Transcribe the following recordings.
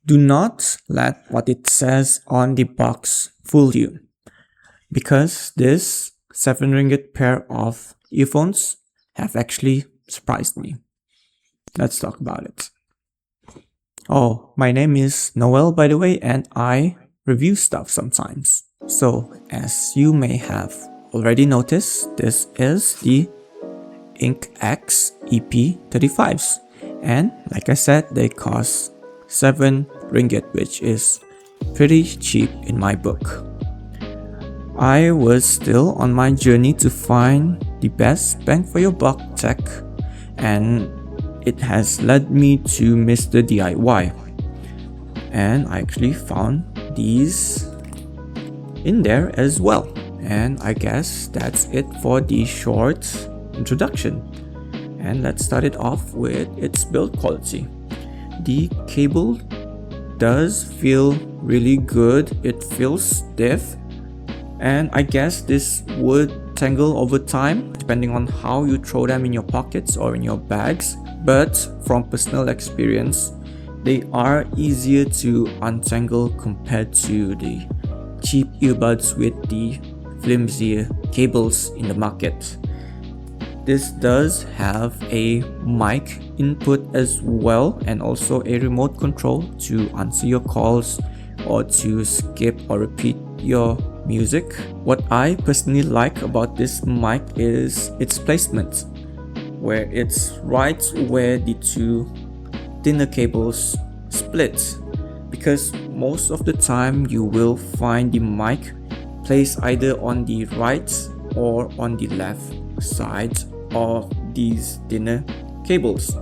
Do not let what it says on the box fool you, because this 7 ringgit pair of earphones have actually surprised me. Let's talk about it. Oh, my name is Noel, by the way, and I review stuff sometimes. So, as you may have already noticed, this is the Inkax EP-35s, and like I said, they cost 7 ringgit, which is pretty cheap in my book. I was still on my journey to find the best bang for your buck tech, and it has led me to Mr. DIY, and I actually found these in there as well. And I guess that's it for the short introduction, and let's start it off with its build quality. The cable does feel really good. It feels stiff, and I guess this would tangle over time depending on how you throw them in your pockets or in your bags, but from personal experience, they are easier to untangle compared to the cheap earbuds with the flimsier cables in the market. This does have a mic input as well, and also a remote control to answer your calls or to skip or repeat your music. What I personally like about this mic is its placement, where it's right where the two thinner cables split, because most of the time you will find the mic placed either on the right or on the left side of these thinner cables,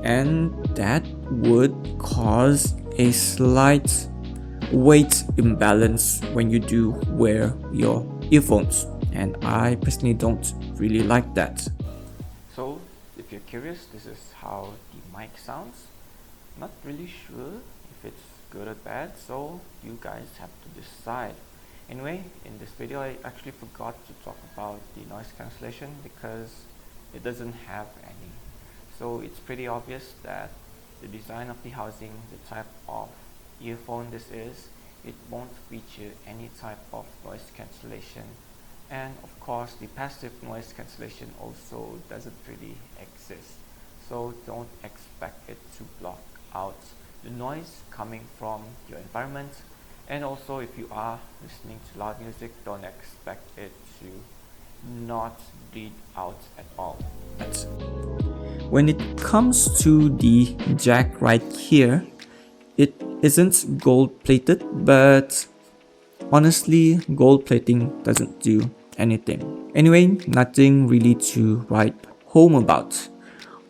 and that would cause a slight weight imbalance when you do wear your earphones, and I personally don't really like that. So if you're curious, this is how the mic sounds. Not really sure if it's good or bad, so you guys have to decide. Anyway, in this video I actually forgot to talk about the noise cancellation because it doesn't have any. So it's pretty obvious that the design of the housing, the type of earphone this is, it won't feature any type of noise cancellation, and of course the passive noise cancellation also doesn't really exist, so don't expect it to block out the noise coming from your environment. And also, if you are listening to loud music, don't expect it to not bleed out at all. When it comes to the jack right here, it isn't gold plated, but honestly, gold plating doesn't do anything. Anyway, nothing really to write home about.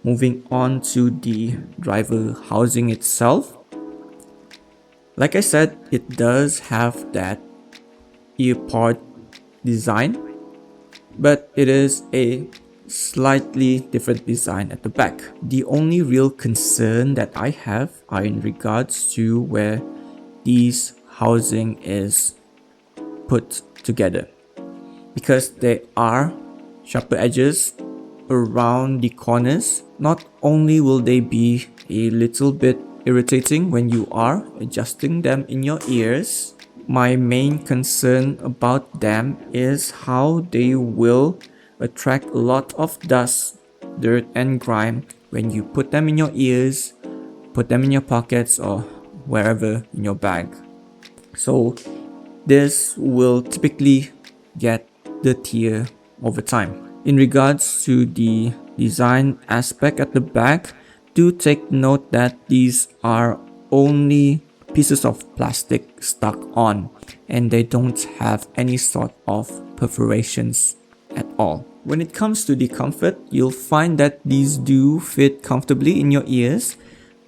Moving on to the driver housing itself. Like I said, it does have that earpod design, but it is a slightly different design at the back. The only real concern that I have are in regards to where these housing is put together, because there are sharper edges around the corners. Not only will they be a little bit irritating when you are adjusting them in your ears, my main concern about them is how they will attract a lot of dust, dirt and grime when you put them in your ears, put them in your pockets or wherever in your bag. So this will typically get dirtier over time. In regards to the design aspect at the back, do take note that these are only pieces of plastic stuck on, and they don't have any sort of perforations at all. When it comes to the comfort, you'll find that these do fit comfortably in your ears,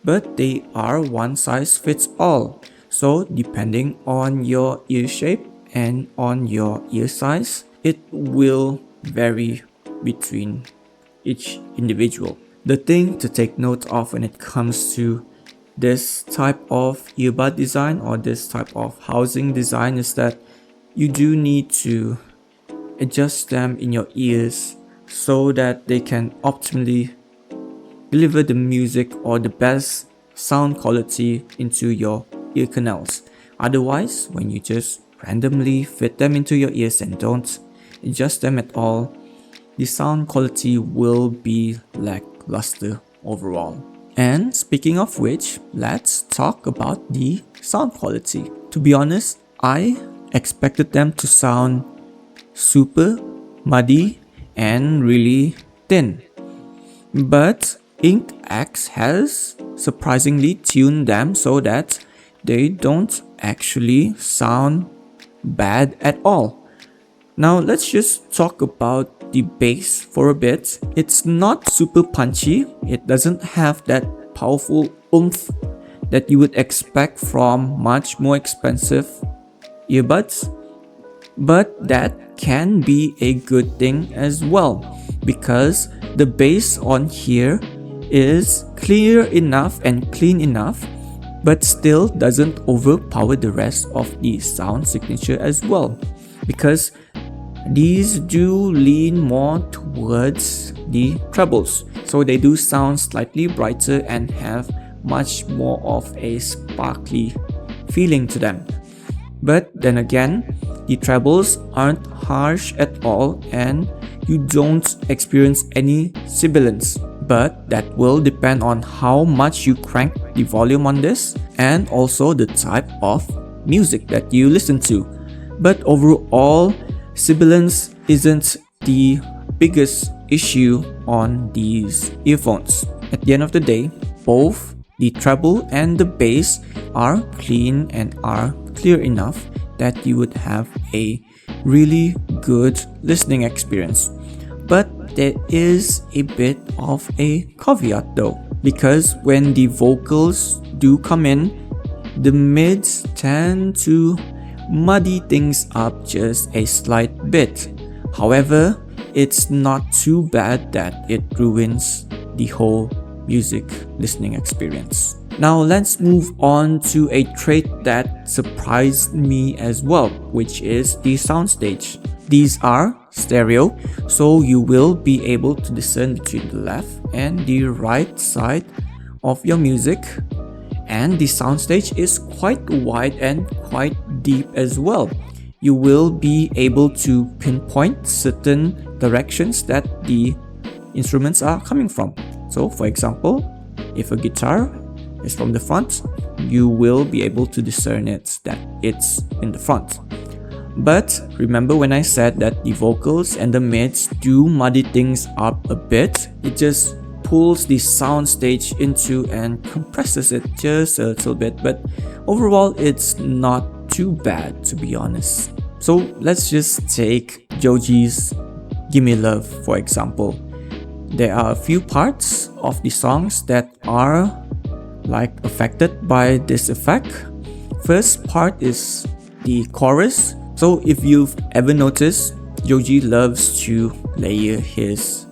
but they are one size fits all. So depending on your ear shape and on your ear size, it will vary between each individual. The thing to take note of when it comes to this type of earbud design or this type of housing design is that you do need to adjust them in your ears so that they can optimally deliver the music or the best sound quality into your ear canals. Otherwise, when you just randomly fit them into your ears and don't adjust them at all, the sound quality will be lackluster overall. And speaking of which, let's talk about the sound quality. To be honest, I expected them to sound super muddy and really thin. But Inkax has surprisingly tuned them so that they don't actually sound bad at all. Now let's just talk about the bass for a bit. It's not super punchy. It doesn't have that powerful oomph that you would expect from much more expensive earbuds. But that can be a good thing as well, because the bass on here is clear enough and clean enough, but still doesn't overpower the rest of the sound signature as well, because these do lean more towards the trebles, so they do sound slightly brighter and have much more of a sparkly feeling to them. But then again, the trebles aren't harsh at all and you don't experience any sibilance. But that will depend on how much you crank the volume on this and also the type of music that you listen to. But overall, sibilance isn't the biggest issue on these earphones. At the end of the day, both the treble and the bass are clean and are clear enough that you would have a really good listening experience. But there is a bit of a caveat though, because when the vocals do come in, the mids tend to muddy things up just a slight bit. However, it's not too bad that it ruins the whole music listening experience. Now let's move on to a trait that surprised me as well, which is the Soundstage. These are stereo, so you will be able to discern between the left and the right side of your music. And the Soundstage is quite wide and quite deep as well. You will be able to pinpoint certain directions that the instruments are coming from. So for example, if a guitar is from the front, you will be able to discern it that it's in the front. But remember when I said that the vocals and the mids do muddy things up a bit? It just pulls the Soundstage into and compresses it just a little bit, but overall it's not too bad, to be honest. So let's just take Joji's Gimme Love for example. There are a few parts of the songs that are affected by this effect. First part is the chorus. So if you've ever noticed, Joji loves to layer his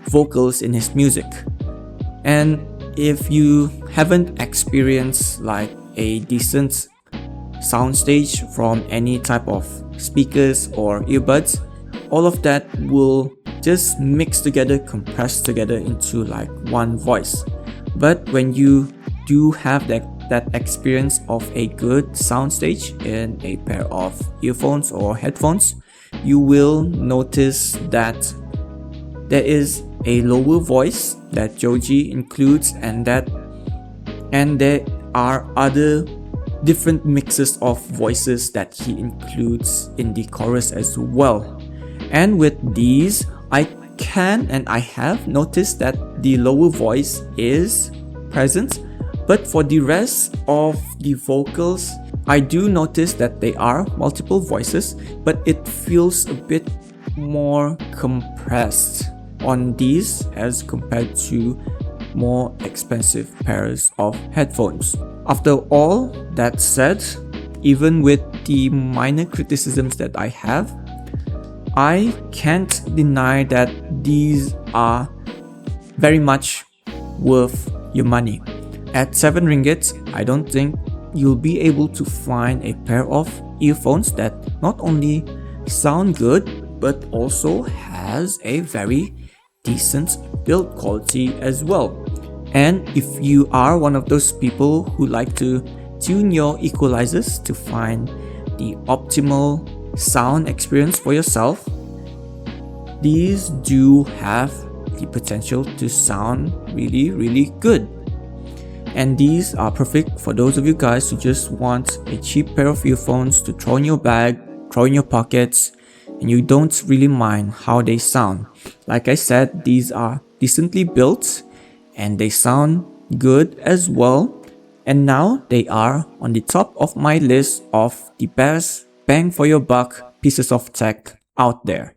vocals in his music. And if you haven't experienced a decent soundstage from any type of speakers or earbuds, all of that will just mix together, compress together into one voice. But when you do have that experience of a good soundstage in a pair of earphones or headphones, you will notice that there is a lower voice that Joji includes, and there are other different mixes of voices that he includes in the chorus as well. And with these, I have noticed that the lower voice is present, but for the rest of the vocals, I do notice that they are multiple voices, but it feels a bit more compressed on these as compared to more expensive pairs of headphones. After all that said, even with the minor criticisms that I have, I can't deny that these are very much worth your money. At 7 ringgit, I don't think you'll be able to find a pair of earphones that not only sound good but also has a very decent build quality as well. And if you are one of those people who like to tune your equalizers to find the optimal sound experience for yourself, these do have the potential to sound really good. And these are perfect for those of you guys who just want a cheap pair of earphones to throw in your bag, throw in your pockets, and you don't really mind how they sound. Like I said, these are decently built and they sound good as well. And now they are on the top of my list of the best bang for your buck pieces of tech out there.